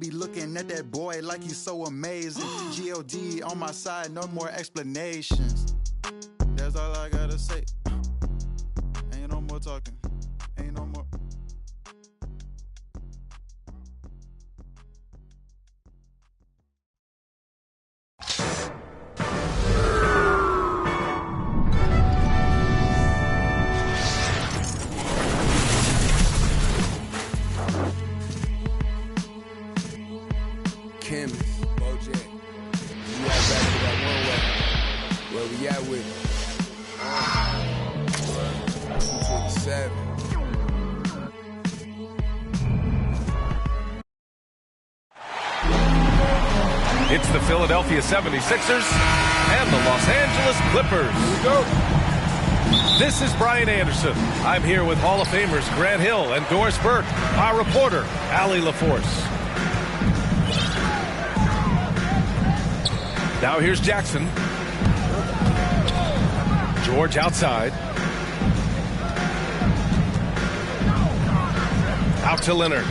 Be looking at that boy like he's so amazing. G.O.D. on my side, no more explanations. That's all I gotta say. Ain't no more talking. Ain't no more. Kim, Bojack, we got back to that one way. Where we at with 227. It's the Philadelphia 76ers and the Los Angeles Clippers. Here we go. This is Brian Anderson. I'm here with Hall of Famers Grant Hill and Doris Burke, our reporter, Allie LaForce. Now here's Jackson. George outside. Out to Leonard.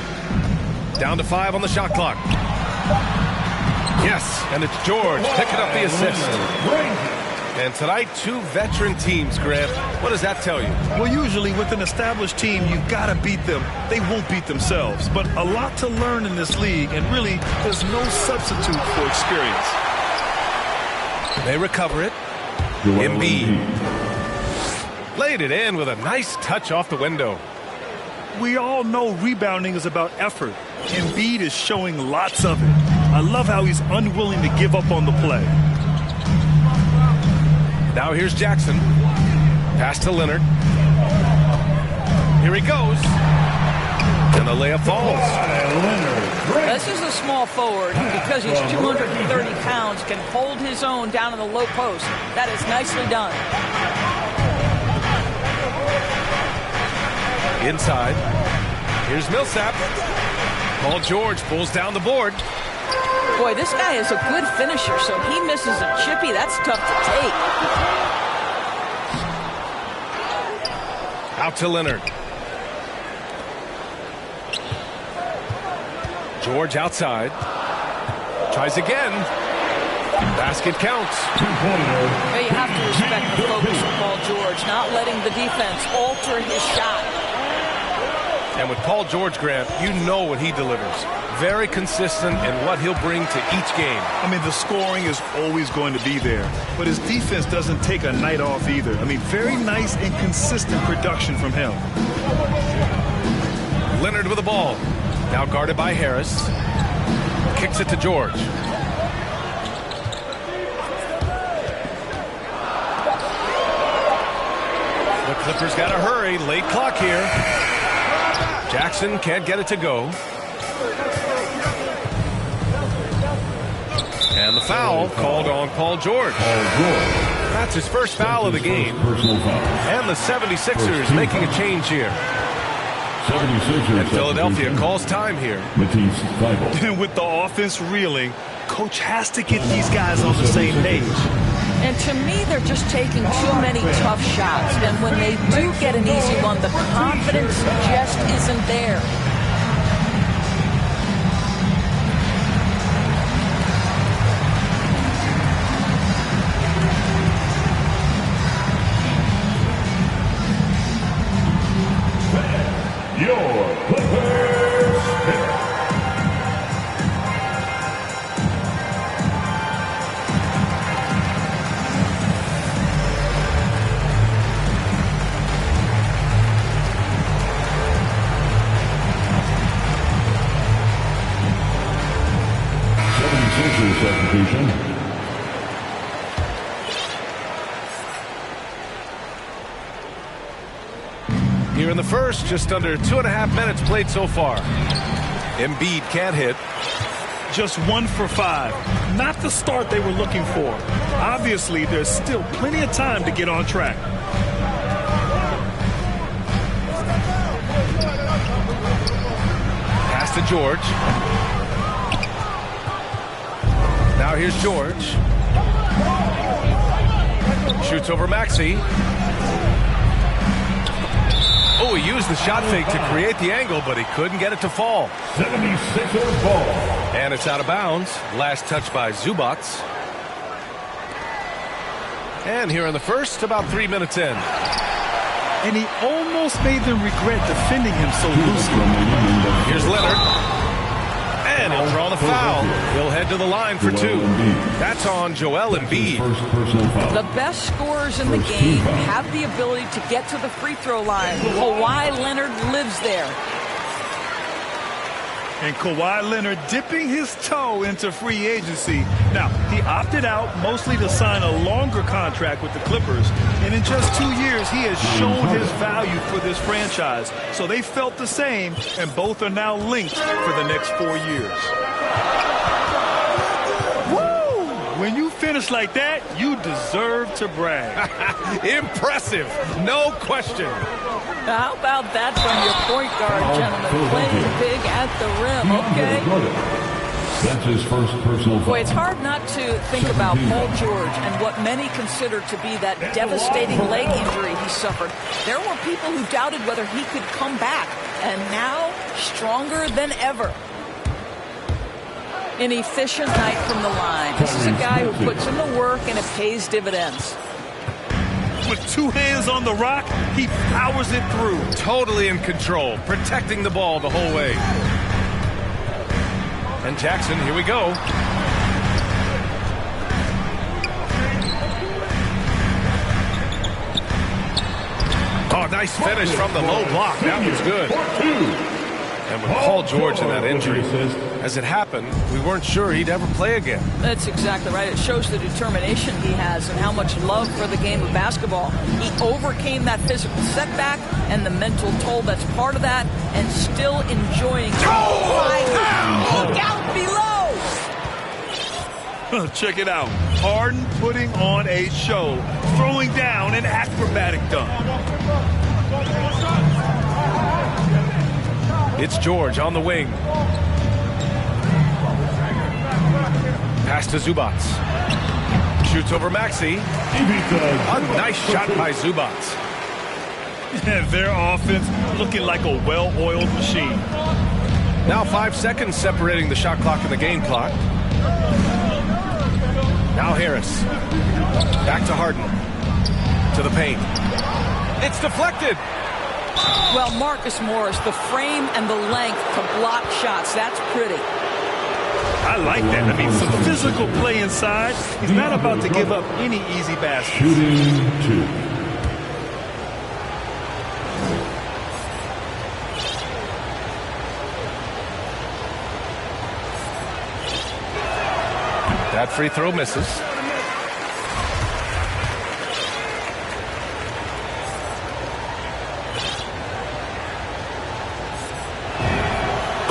Down to 5 on the shot clock. Yes, and it's George picking up the assist. And tonight, 2 veteran teams, Grant. What does that tell you? Well, usually with an established team, you've got to beat them. They won't beat themselves. But a lot to learn in this league, and really, there's no substitute for experience. They recover it. Embiid laid it in with a nice touch off the window. We all know rebounding is about effort. Embiid is showing lots of it. I love how he's unwilling to give up on the play. Now here's Jackson. Pass to Leonard. Here he goes. And the layup falls. This is a small forward who, because he's 230 pounds, can hold his own down in the low post. That is nicely done. Inside. Here's Millsap. Paul George pulls down the board. Boy, this guy is a good finisher, so he misses a chippy. That's tough to take. Out to Leonard. George outside. Tries again. Basket counts. Well, you have to respect the focus of Paul George, not letting the defense alter his shot. And with Paul George, Grant, you know what he delivers. Very consistent in what he'll bring to each game. I mean, the scoring is always going to be there, but his defense doesn't take a night off either. I mean, very nice and consistent production from him. Leonard with the ball. Now guarded by Harris. Kicks it to George. The Clippers got to hurry. Late clock here. Jackson can't get it to go. And the foul called on Paul George. That's his first foul of the game. And the 76ers making a change here. And Philadelphia calls time here. And with the offense reeling, coach has to get these guys on the same page. And to me, they're just taking too many tough shots. And when they do get an easy one, the confidence just isn't there. Your Clippers pick. Substitution. Here in the first, just under 2.5 minutes played so far. Embiid can't hit. Just 1 for 5. Not the start they were looking for. Obviously, there's still plenty of time to get on track. Pass to George. Now here's George. Shoots over Maxey. Oh, he used the shot fake to create the angle, but he couldn't get it to fall. 76ers ball. And it's out of bounds. Last touch by Zubac. And here in the first, about 3 minutes in. And he almost made them regret defending him so loosely. Here's Leonard. And he'll draw the foul. He'll head to the line for two. That's on Joel Embiid. The best scorers in the game have the ability to get to the free throw line. Kawhi Leonard lives there. And Kawhi Leonard dipping his toe into free agency. Now, he opted out mostly to sign a longer contract with the Clippers. And in just 2 years, he has shown his value for this franchise. So they felt the same, and both are now linked for the next 4 years. Woo! When you finish like that, you deserve to brag. Impressive. No question. How about that from your point guard, gentlemen? Playing big at the rim. Okay. That's his first personal foul. Boy, it's hard not to think about Paul George and what many consider to be that devastating leg injury he suffered. There were people who doubted whether he could come back, and now stronger than ever. An efficient night from the line. This is a guy who puts in the work, and it pays dividends. With 2 hands on the rock, he powers it through. Totally in control, protecting the ball the whole way. And Jackson, here we go. Oh, nice finish from the low block. That was good. And with Paul George and that injury, as it happened, we weren't sure he'd ever play again. That's exactly right. It shows the determination he has and how much love for the game of basketball. He overcame that physical setback and the mental toll that's part of that, and still enjoying. Oh, my God! Look out below! Check it out. Harden putting on a show, throwing down an acrobatic dunk. It's George on the wing. Pass to Zubac. Shoots over Maxey. A nice shot by Zubac. Their offense looking like a well-oiled machine. Now 5 seconds separating the shot clock and the game clock. Now Harris. Back to Harden. To the paint. It's deflected. Well, Marcus Morris, the frame and the length to block shots, that's pretty. I like that. I mean, some physical play inside. He's not about to give up any easy baskets. Shooting 2. That free throw misses.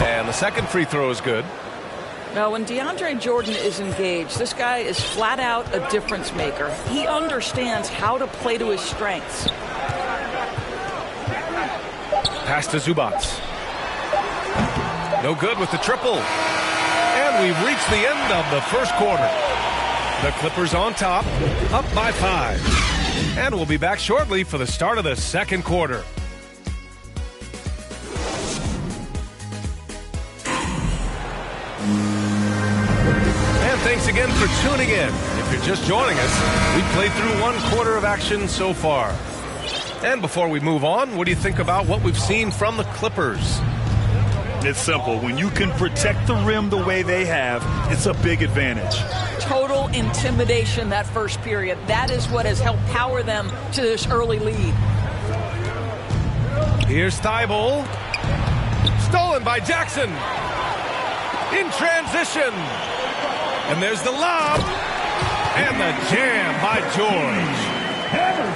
And the second free throw is good. Now, when DeAndre Jordan is engaged, this guy is flat out a difference maker. He understands how to play to his strengths. Pass to Zubac. No good with the triple. And we've reached the end of the first quarter. The Clippers on top, up by 5. And we'll be back shortly for the start of the second quarter. And thanks again for tuning in. If you're just joining us, we played through 1 quarter of action so far. And before we move on, what do you think about what we've seen from the Clippers? It's simple. When you can protect the rim the way they have, it's a big advantage. Total intimidation that first period. That is what has helped power them to this early lead. Here's Thibault. Stolen by Jackson. In transition. And there's the lob. And the jam by George.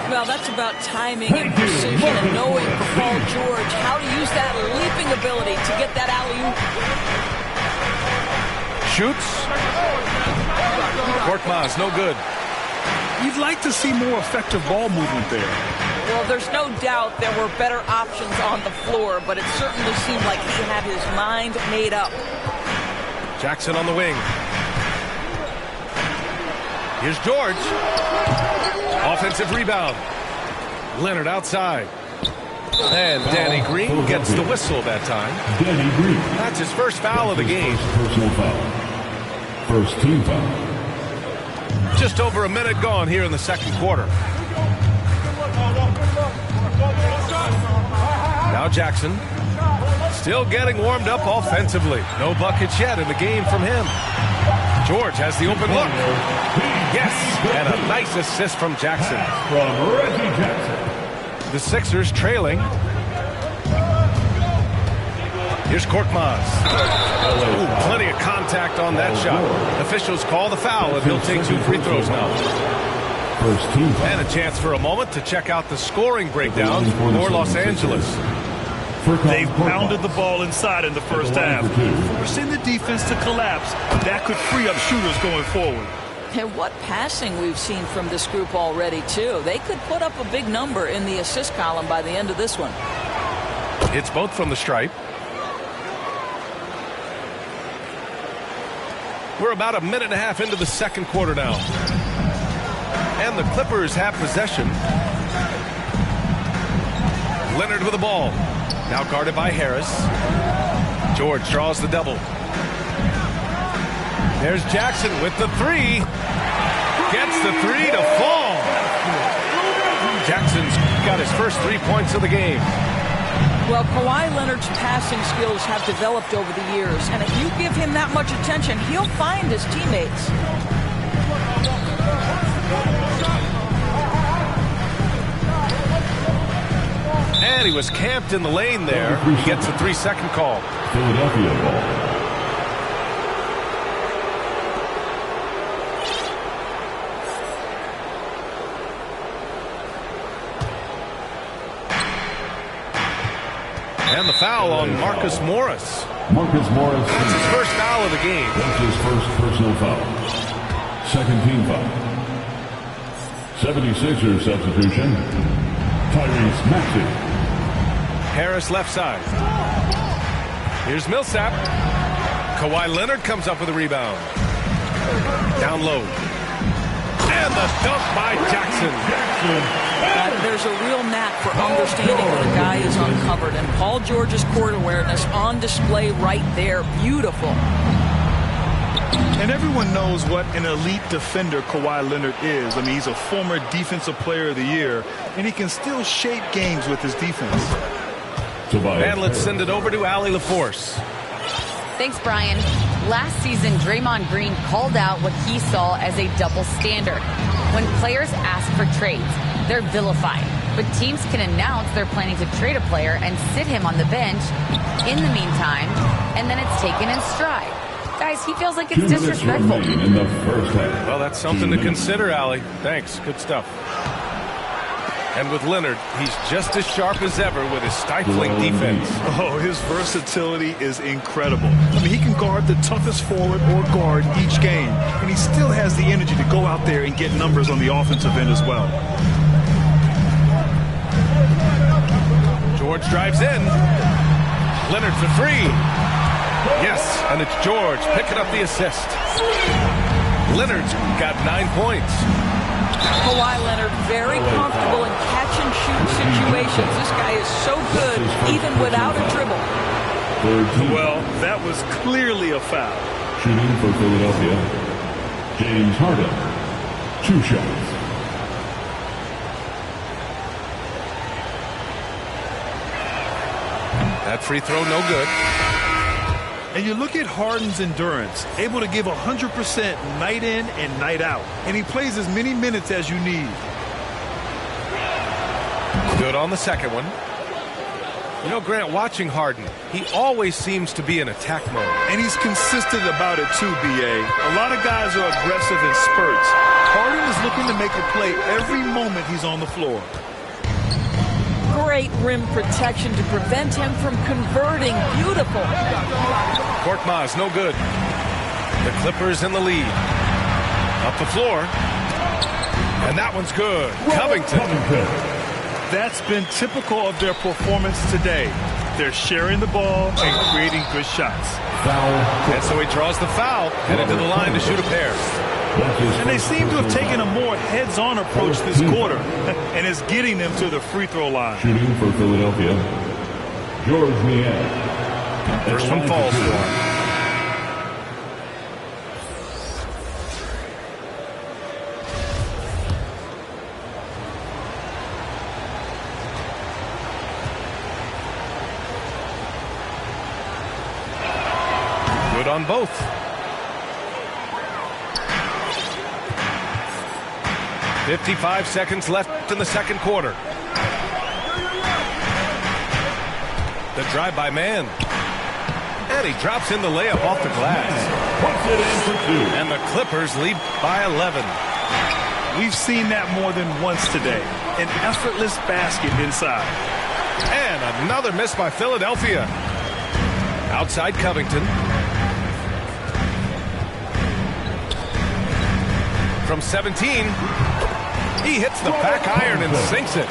Well, that's about timing and precision and knowing for Paul George how to use that leaping ability to get that alley-oop. Shoots. Korkmaz, no good. You'd like to see more effective ball movement there. Well, there's no doubt there were better options on the floor, but it certainly seemed like he had his mind made up. Jackson on the wing. Here's George. Offensive rebound. Leonard outside. And Danny Green gets the whistle that time. Danny Green. That's his first foul of the game. Personal foul. First team foul. Just over a minute gone here in the second quarter. Now Jackson. Still getting warmed up offensively. No buckets yet in the game from him. George has the open look. Yes, and a nice assist from Jackson. From Reggie Jackson. The Sixers trailing. Here's Korkmaz. Ooh, plenty of contact on that shot. Officials call the foul, and he'll take 2 free throws now. First team foul. And a chance for a moment to check out the scoring breakdown for Los Angeles. They've pounded the ball inside in the first half, forcing the defense to collapse. That could free up shooters going forward. And what passing we've seen from this group already, too. They could put up a big number in the assist column by the end of this one. It's both from the stripe. We're about a minute and a half into the second quarter now. And the Clippers have possession. Leonard with the ball. Now guarded by Harris. George draws the double. There's Jackson with the 3. Gets the 3 to fall. Jackson's got his first 3 points of the game. Well, Kawhi Leonard's passing skills have developed over the years, and if you give him that much attention, he'll find his teammates. And he was camped in the lane there. He gets a 3-second call. Philadelphia ball. And the foul on Marcus Morris. Marcus Morris. That's his first foul of the game. That's his first personal foul. Second team foul. 76ers substitution. Tyrese Maxey. Harris left side. Here's Millsap. Kawhi Leonard comes up with a rebound. Down low. And the dunk by Jackson. There's a real knack for understanding when a guy is uncovered, and Paul George's court awareness on display right there. Beautiful. And everyone knows what an elite defender Kawhi Leonard is. I mean, he's a former Defensive Player of the Year, and he can still shape games with his defense. And let's send it over to Allie LaForce. Thanks, Brian. Last season, Draymond Green called out what he saw as a double standard. When players ask for trades, they're vilified. But teams can announce they're planning to trade a player and sit him on the bench in the meantime, and then it's taken in stride. Guys, he feels like it's disrespectful. In the first half. Well, that's something to consider, Allie. Thanks. Good stuff. And with Leonard, he's just as sharp as ever with his stifling defense. Oh, his versatility is incredible. I mean, he can guard the toughest forward or guard each game, and he still has the energy to go out there and get numbers on the offensive end as well. George drives in. Leonard for 3. Yes, and it's George picking up the assist. Leonard's got 9 points. Kawhi Leonard very comfortable in catch-and-shoot situations. This guy is so good even without a dribble. Well, that was clearly a foul. Shooting for Philadelphia, James Harden. 2 shots. That free throw no good. And you look at Harden's endurance, able to give 100% night in and night out. And he plays as many minutes as you need. Good on the second one. You know, Grant, watching Harden, he always seems to be in attack mode. And he's consistent about it too, B.A. A lot of guys are aggressive in spurts. Harden is looking to make a play every moment he's on the floor. Great rim protection to prevent him from converting. Beautiful. Korkmaz, no good. The Clippers in the lead. Up the floor. And that one's good. Covington. That's been typical of their performance today. They're sharing the ball and creating good shots. And so he draws the foul, headed to the line to shoot a pair. And they seem to have taken a more heads-on approach this quarter, and it's getting them to the free throw line. Shooting for Philadelphia, George Niang. First one falls for him. Good on both. "55 seconds left in the second quarter." The drive by man. And he drops in the layup off the glass. Puts it in for two. And the Clippers lead by 11. We've seen that more than once today. An effortless basket inside. And another miss by Philadelphia. Outside Covington. From 17, he hits the back iron and sinks it.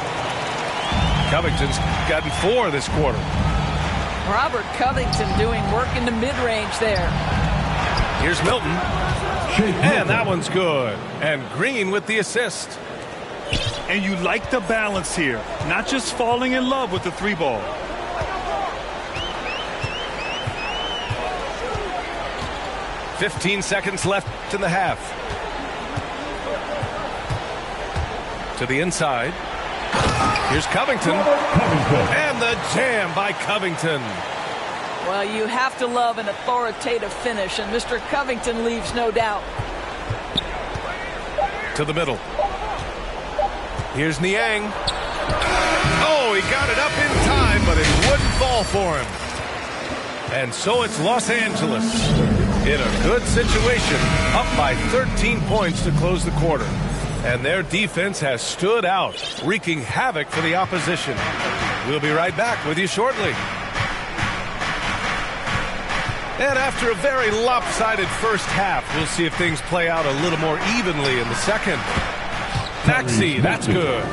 Covington's gotten 4 this quarter. Robert Covington doing work in the mid-range there. Here's Milton. And that one's good. And Green with the assist. And you like the balance here. Not just falling in love with the three ball. "15 seconds left in the half. To the inside. Here's Covington. And the jam by Covington. Well, you have to love an authoritative finish, and Mr. Covington leaves no doubt. To the middle. Here's Niang. Oh, he got it up in time, but it wouldn't fall for him. And so it's Los Angeles in a good situation, up by 13 points to close the quarter. And their defense has stood out, wreaking havoc for the opposition. We'll be right back with you shortly. And after a very lopsided first half, we'll see if things play out a little more evenly in the second. Maxey, that's good.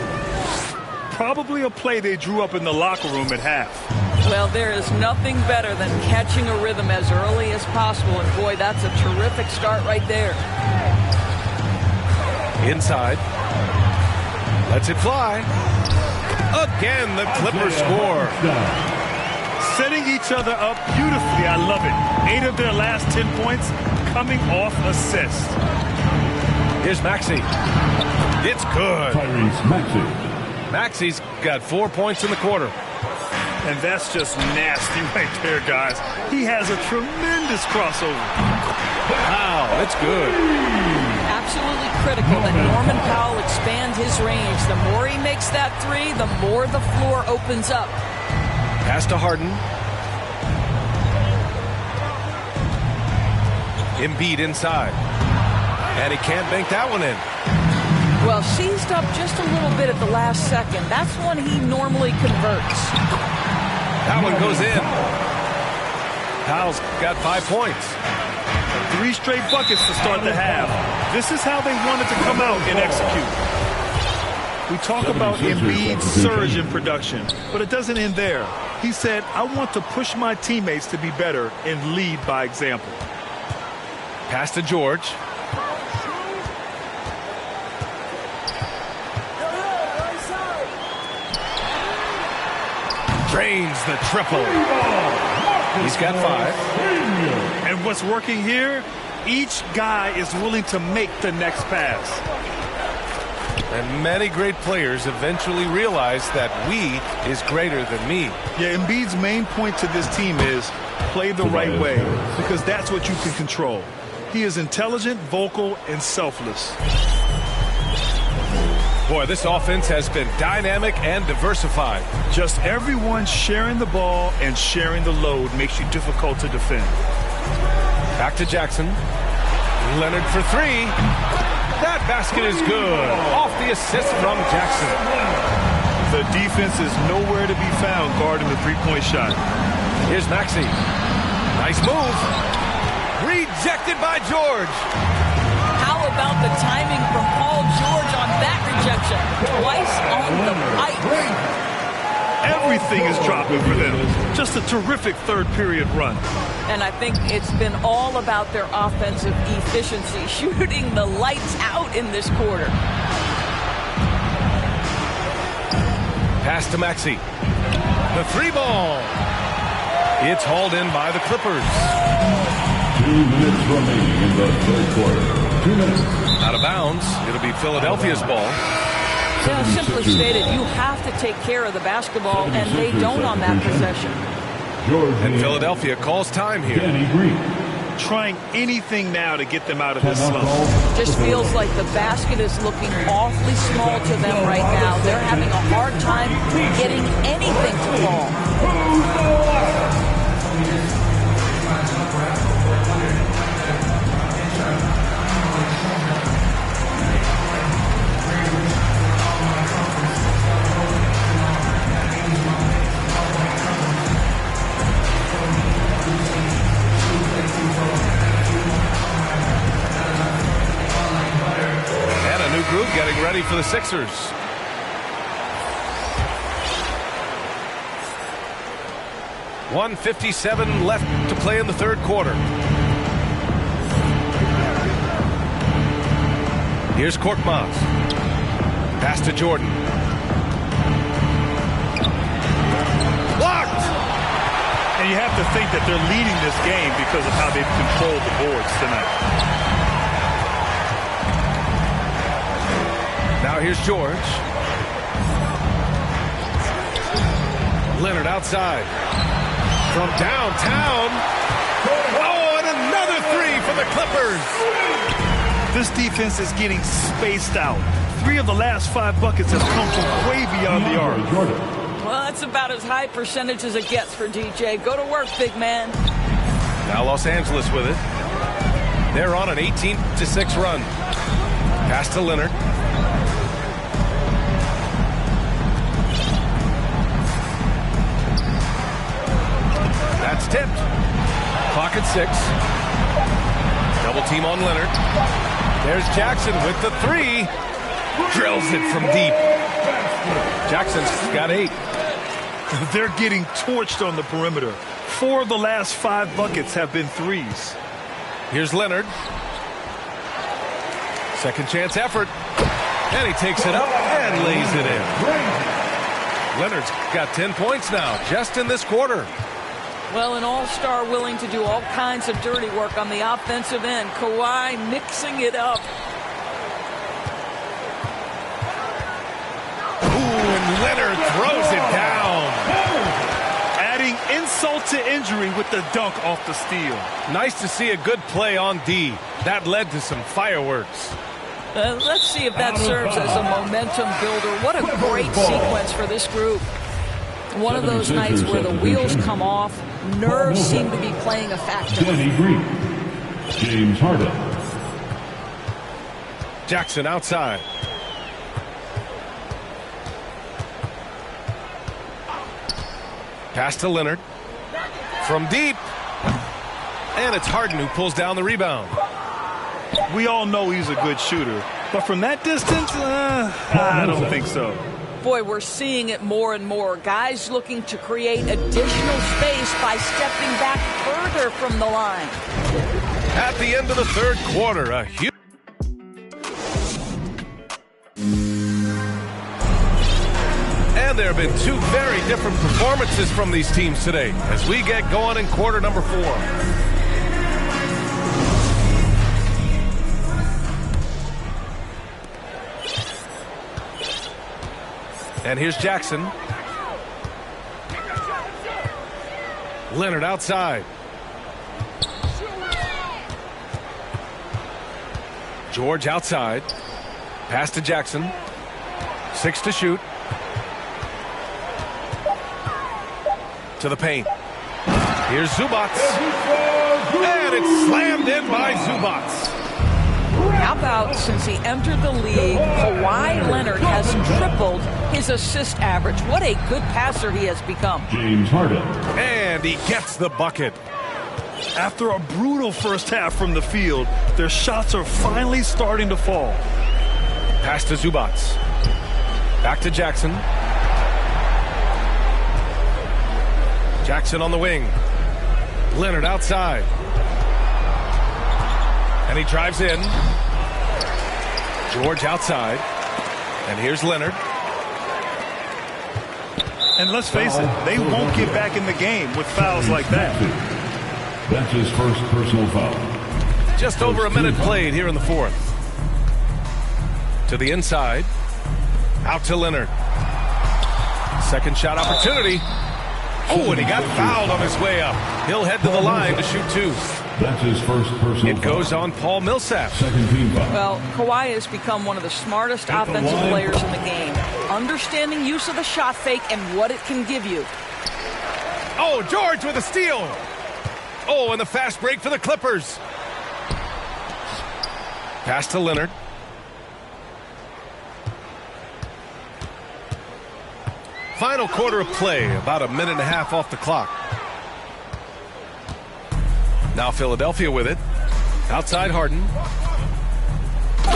Probably a play they drew up in the locker room at half. Well, there is nothing better than catching a rhythm as early as possible. And boy, that's a terrific start right there. Inside. Lets it fly. Again, the Clippers score. Setting each other up beautifully. I love it. 8 of their last 10 points coming off assists. Here's Maxey. It's good. Tyrese Maxey. Maxey's got 4 points in the quarter. And that's just nasty right there, guys. He has a tremendous crossover. Wow, that's good. Absolutely critical that Norman Powell expand his range. The more he makes that three, the more the floor opens up. Pass to Harden. Embiid inside. And he can't bank that one in. Well, seized up just a little bit at the last second. That's when he normally converts. That one goes in. Powell's got 5 points. 3 straight buckets to start the half. This is how they wanted to come out and execute. We talk about Embiid's surge in production, but it doesn't end there. He said, I want to push my teammates to be better and lead by example. Pass to George. Drains the triple. He's got 5. And what's working here? Each guy is willing to make the next pass. And many great players eventually realize that we is greater than me. Yeah, Embiid's main point to this team is play the right way, because that's what you can control. He is intelligent, vocal, and selfless. Boy, this offense has been dynamic and diversified. Just everyone sharing the ball and sharing the load makes you difficult to defend. Back to Jackson. Leonard for 3. That basket is good. Off the assist from Jackson. The defense is nowhere to be found guarding the three-point shot. Here's Maxey. Nice move. Rejected by George. How about the timing from Paul George on that rejection? Twice on the pipe. Everything is dropping for them. Just a terrific third period run. And I think it's been all about their offensive efficiency, shooting the lights out in this quarter. Pass to Maxey. The three ball. It's hauled in by the Clippers. 2 minutes remaining in the third quarter. 2 minutes. Out of bounds. It'll be Philadelphia's ball. So simply stated, you have to take care of the basketball, and they don't on that possession. And Philadelphia calls time here. Danny Green. Trying anything now to get them out of this slump. Just feels like the basket is looking awfully small to them right now. They're having a hard time getting anything to fall. Group getting ready for the Sixers. $1:57 left to play in the third quarter. Here's Korkmaz. Pass to Jordan. Blocked! And you have to think that they're leading this game because of how they've controlled the boards tonight. Now here's George. Leonard outside. From downtown. Oh, and another three for the Clippers. This defense is getting spaced out. 3 of the last 5 buckets have come from way beyond the arc. Well, that's about as high percentage as it gets for DJ. Go to work, big man. Now Los Angeles with it. They're on an 18-6 run. Pass to Leonard. That's tipped. Clock at 6. Double team on Leonard. There's Jackson with the 3. Drills it from deep. Jackson's got 8. They're getting torched on the perimeter. 4 of the last 5 buckets have been 3s. Here's Leonard. Second chance effort. And he takes it up and lays it in. Leonard's got 10 points now, just in this quarter. Well, an all-star willing to do all kinds of dirty work on the offensive end. Kawhi mixing it up. Ooh, and Leonard throws it down. Adding insult to injury with the dunk off the steal. Nice to see a good play on D. That led to some fireworks. Let's see if that serves as a momentum builder. What a great sequence for this group. One of those nights where the wheels come off, nerves seem to be playing a factor. Danny Green. James Harden. Jackson outside. Pass to Leonard. From deep. And it's Harden who pulls down the rebound. We all know he's a good shooter. But from that distance, I don't think so. Boy, we're seeing it more and more. Guys looking to create additional space by stepping back further from the line. At the end of the third quarter, a huge... And there have been 2 very different performances from these teams today as we get going in quarter number 4. And here's Jackson. Leonard outside. George outside. Pass to Jackson. 6 to shoot. To the paint. Here's Zubac. And it's slammed in by Zubac. How about since he entered the league, Kawhi Leonard has tripled his assist average. What a good passer he has become. James Harden. And he gets the bucket. After a brutal first half from the field, their shots are finally starting to fall. Pass to Zubac. Back to Jackson. Jackson on the wing. Leonard outside. And he drives in. George outside. And here's Leonard. And let's face it, they won't get back in the game with fouls like that. That's his first personal foul. Just over a minute played here in the fourth. To the inside. Out to Leonard. Second shot opportunity. Oh, and he got fouled on his way up. He'll head to the line to shoot two. That's his first personal It goes on Paul Millsap. Second team foul. Well, Kawhi has become one of the smartest offensive players in the game. Understanding use of the shot fake and what it can give you. Oh, George with a steal. Oh, and the fast break for the Clippers. Pass to Leonard. Final quarter of play, about a minute and a half off the clock. Now Philadelphia with it. Outside Harden.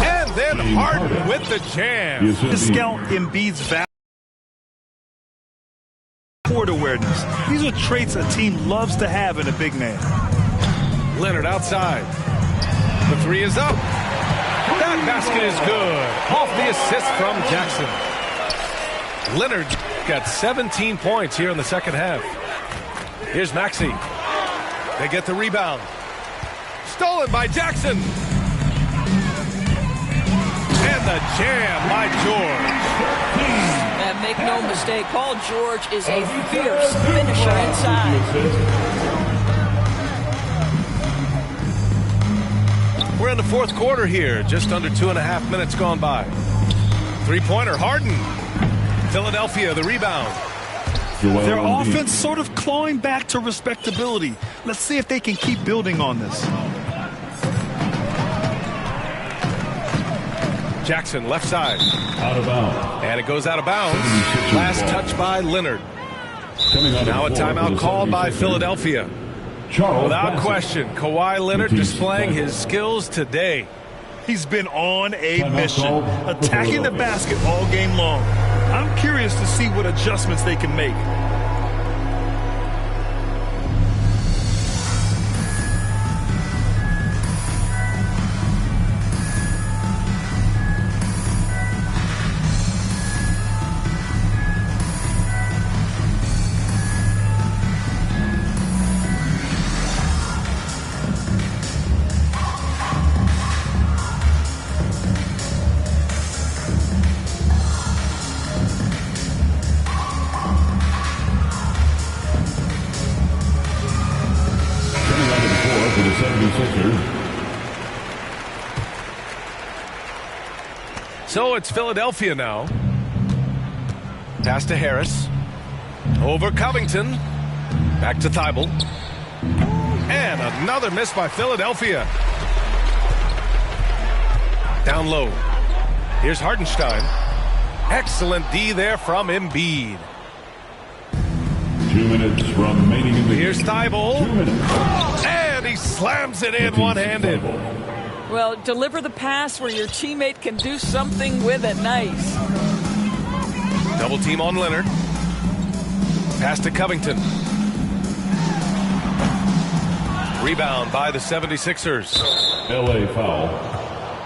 And then Harden with the jam. Discount Embiid's value. Court awareness. These are traits a team loves to have in a big man. Leonard outside. The three is up. That basket is good. Off the assist from Jackson. Leonard got 17 points here in the second half. Here's Maxey. They get the rebound. Stolen by Jackson. And the jam by George. And make no mistake, Paul George is a fierce finisher inside. We're in the fourth quarter here. Just under 2.5 minutes gone by. Three-pointer, Harden. Philadelphia, the rebound. Their offense sort of clawing back to respectability. Let's see if they can keep building on this. Jackson, left side. Out of bounds. And it goes out of bounds. Last touch by Leonard. Now a timeout called by Philadelphia. Without question, Kawhi Leonard displaying his skills today. He's been on a mission, attacking the basket all game long. I'm curious to see what adjustments they can make. So it's Philadelphia now. Pass to Harris. Over Covington. Back to Thibault. And another miss by Philadelphia. Down low. Here's Hartenstein. Excellent D there from Embiid. 2 minutes remaining in the Here's game. Thibault. 2 minutes. And he slams it in one-handed. Well, deliver the pass where your teammate can do something with it. Nice. Double team on Leonard. Pass to Covington. Rebound by the 76ers. L.A. foul.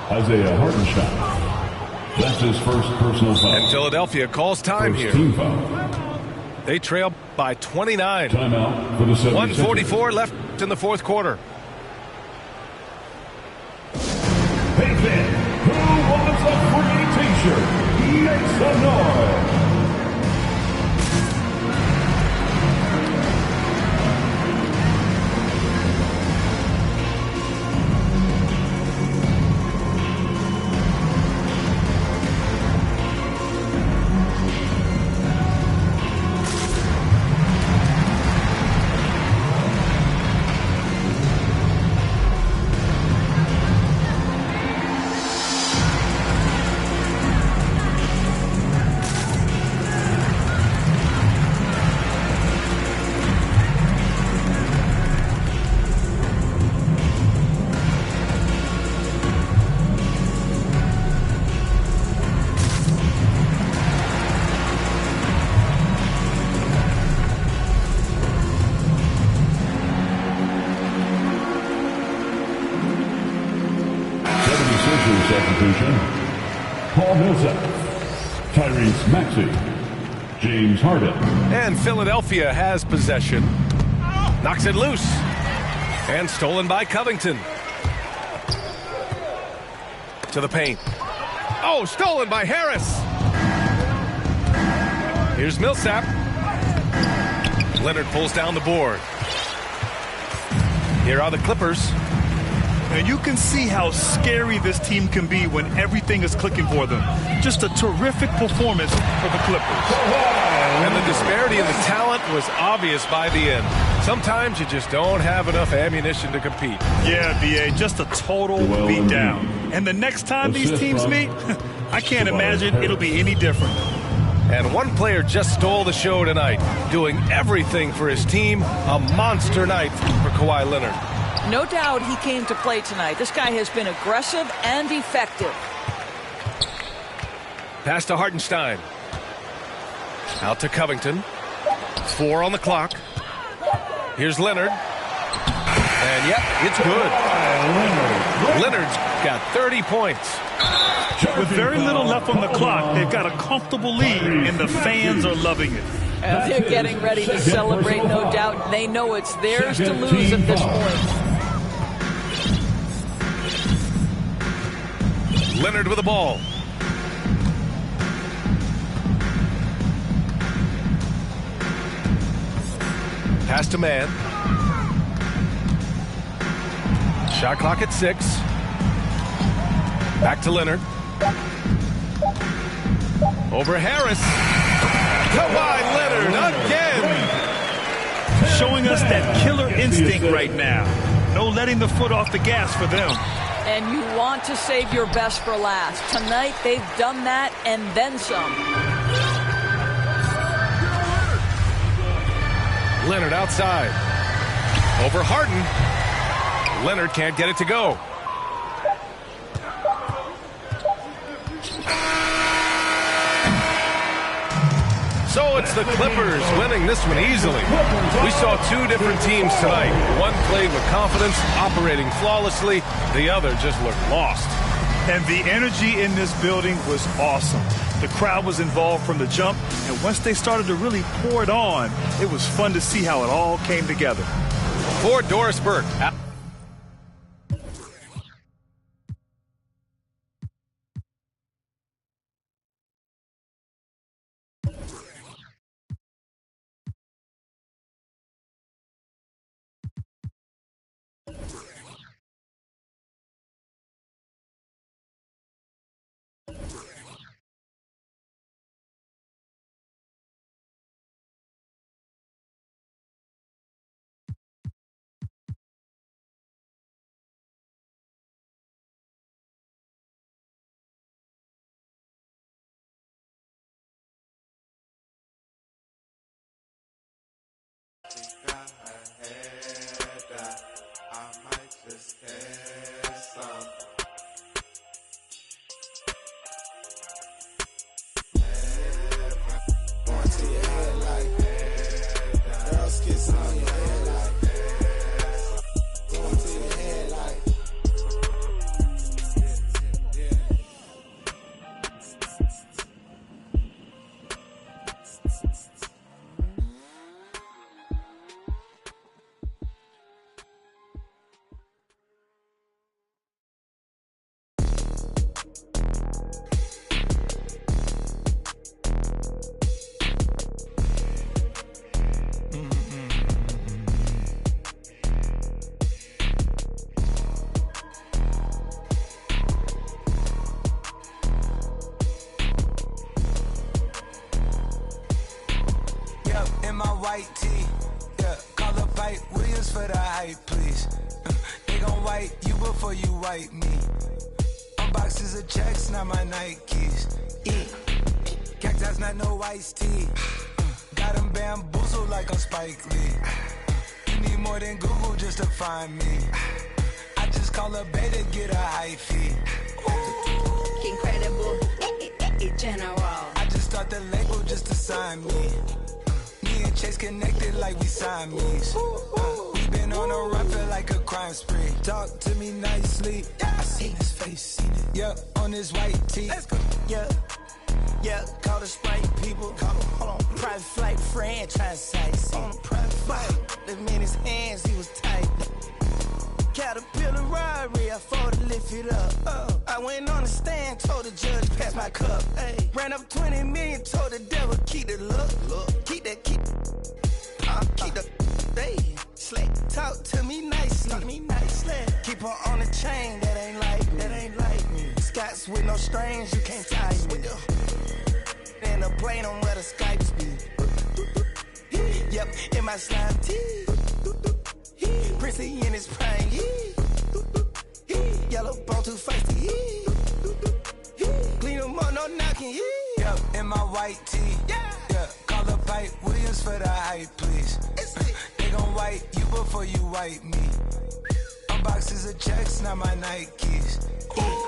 Isaiah Hartenstein. That's his first personal foul. And Philadelphia calls time First here. team foul. They trail by 29. Timeout for the 76ers. 1:44 left in the fourth quarter. Hey fan, who wants a free t-shirt? Make some noise. 76ers substitution, Paul Millsap, Tyrese Maxey, James Harden. And Philadelphia has possession. Knocks it loose. And stolen by Covington. To the paint. Oh, stolen by Harris. Here's Millsap. Leonard pulls down the board. Here are the Clippers. And you can see how scary this team can be when everything is clicking for them. Just a terrific performance for the Clippers. And the disparity in the talent was obvious by the end. Sometimes you just don't have enough ammunition to compete. Yeah, B.A., just a total beatdown. And the next time these teams meet, I can't imagine it'll be any different. And one player just stole the show tonight, doing everything for his team. A monster night for Kawhi Leonard. No doubt he came to play tonight. This guy has been aggressive and effective. Pass to Hartenstein. Out to Covington. 4 on the clock. Here's Leonard. And yep, it's good. Leonard's got 30 points. With very little left on the clock, they've got a comfortable lead, and the fans are loving it. They're getting ready to celebrate, no doubt. They know it's theirs to lose at this point. Leonard with the ball. Pass to man. Shot clock at 6. Back to Leonard. Over Harris. Kawhi Leonard again. Showing us that killer instinct right now. No letting the foot off the gas for them. And you want to save your best for last. Tonight, they've done that and then some. Leonard outside. Over Harden. Leonard can't get it to go. So it's the Clippers winning this one easily. We saw 2 different teams tonight. One played with confidence, operating flawlessly. The other just looked lost. And the energy in this building was awesome. The crowd was involved from the jump, and once they started to really pour it on, it was fun to see how it all came together. For Doris Burke. white tee. Yeah, call up Pipe Williams for the hype, please. They gon' wipe you before you wipe me. Unboxes of checks, not my Nikes. Cactus, not no iced tea. Got them bamboozled like I'm Spike Lee. You need more than Google just to find me. I just call a beta, get a high fee. Incredible, general. I just start the label just to sign me. Me and Chase connected like we Siamese. We been on a run, feel like a crime spree. Talk to me nicely. I seen his face, seen it. Yeah, on his white tee. Let's go. Yeah, call the Sprite people. Hold on, private flight franchise sites. On a private flight, them in his hands, he was tight. Caterpillar robbery, I fought to lift it up. I went on the stand, told the judge, pass my cup. Ay. Ran up 20 million, told the devil, keep the look. Keep the, hey. Slay, talk to me nicely. Keep her on the chain, that ain't like me. Scots with no strings, you can't tie me. In the plane on where the Skypes be. Yep, in my slime tee. Prissy in his prime. Yellow bone too feisty. Clean them up, no knocking. Yep, in my white tee. Yeah, call up Pipe Williams for the hype, please. They gon' wipe you before you wipe me. Unboxes of checks, not my Nikes.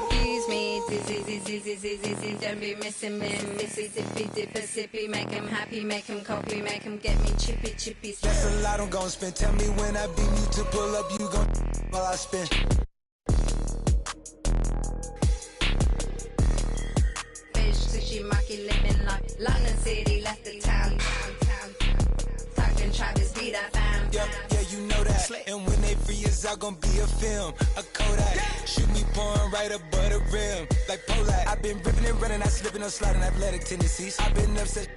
Excuse me, dizzy, don't be missing me. Mississippi, Dipper, make him happy, make him copy, make him get me chippy. That's a lot I'm gon' spend. Tell me when I beam you to pull up, you gon' while I spend. Fish, sushi, maki, living like London City, left the town. Talking Travis, be that fam. Yeah, you know that. And when they free us out, gon' be a film, a Kodak. Shoot me pouring right above the rim, like Polak. I've been ripping and running, I slipping on sliding athletic tendencies. I've been upset.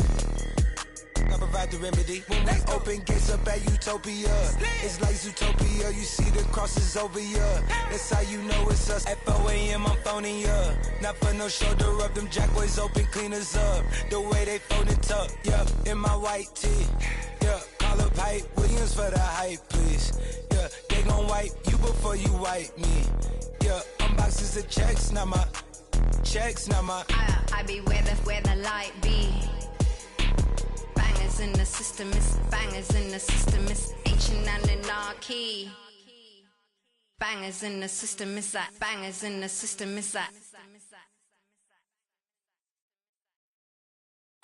I provide the remedy. When we open gates up at Utopia, it's like Zootopia. You see the crosses over here. That's how you know it's us. At 4 a.m. I'm phoning ya. Not for no shoulder rub. Them jack boys open cleaners up. The way they fold it up. Yup, in my white tee. Yeah, call up Pipe Williams for the hype, please. Yeah, they gon' wipe you before you wipe me. Yeah, unboxes of checks, not my. I be where the light be. Bangers in the system, it's ancient anarchy. Bangers in the system, it's that.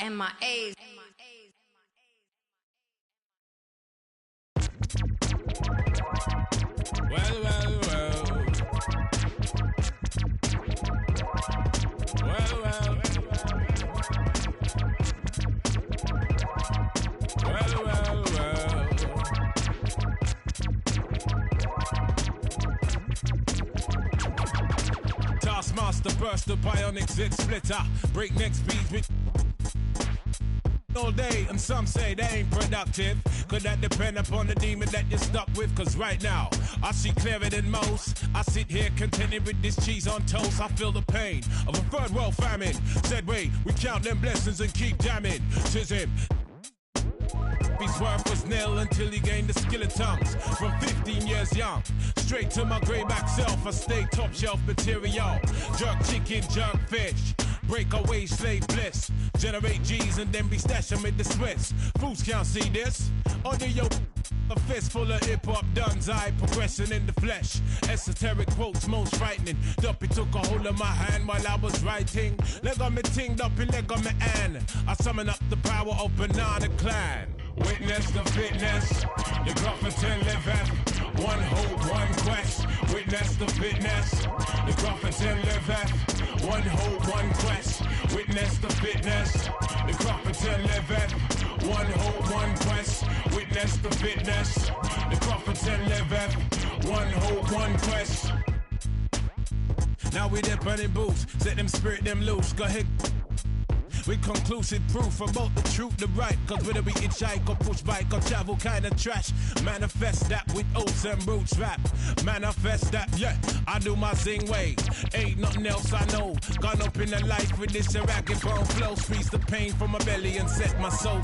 MIAs. Taskmaster burst the bionic zit splitter. Breakneck speeds with all day, and some say they ain't productive. Could that depend upon the demon that you're stuck with? Cause right now, I see clearer than most. I sit here contented with this cheese on toast. I feel the pain of a third world famine. Said wait, we count them blessings and keep jamming. Says him. His worth was nil until he gained the skill of tongues. From 15 years young, straight to my greyback self, I stay top shelf material. Jerk chicken, jerk fish, break away slave bliss. Generate G's and then be stashing with the Swiss. Fools can't see this. Under your a fist full of hip-hop duns, I progressing in the flesh. Esoteric quotes most frightening. Duppy took a hold of my hand while I was writing. Leg on me ting, Duppy leg on me and I summon up the power of Banana Clan. Witness the fitness, the Gruffington liveth. One hope, one quest. Witness the fitness, the Gruffington liveth. One hope, one quest. Witness the fitness, the Gruffington liveth. One hope, one quest. Witness the fitness, the Gruffington liveth. One hope, one quest. Now we dip running boots, set them spirit them loose. Go ahead. With conclusive proof about the truth, the right. Cause whether we hitchhike or push bike or travel kind of trash, manifest that with oats and roots rap. Manifest that, yeah, I do my zing way. Ain't nothing else I know. Gone up in the life with this ragged bone flow. Squeeze the pain from my belly and set my soul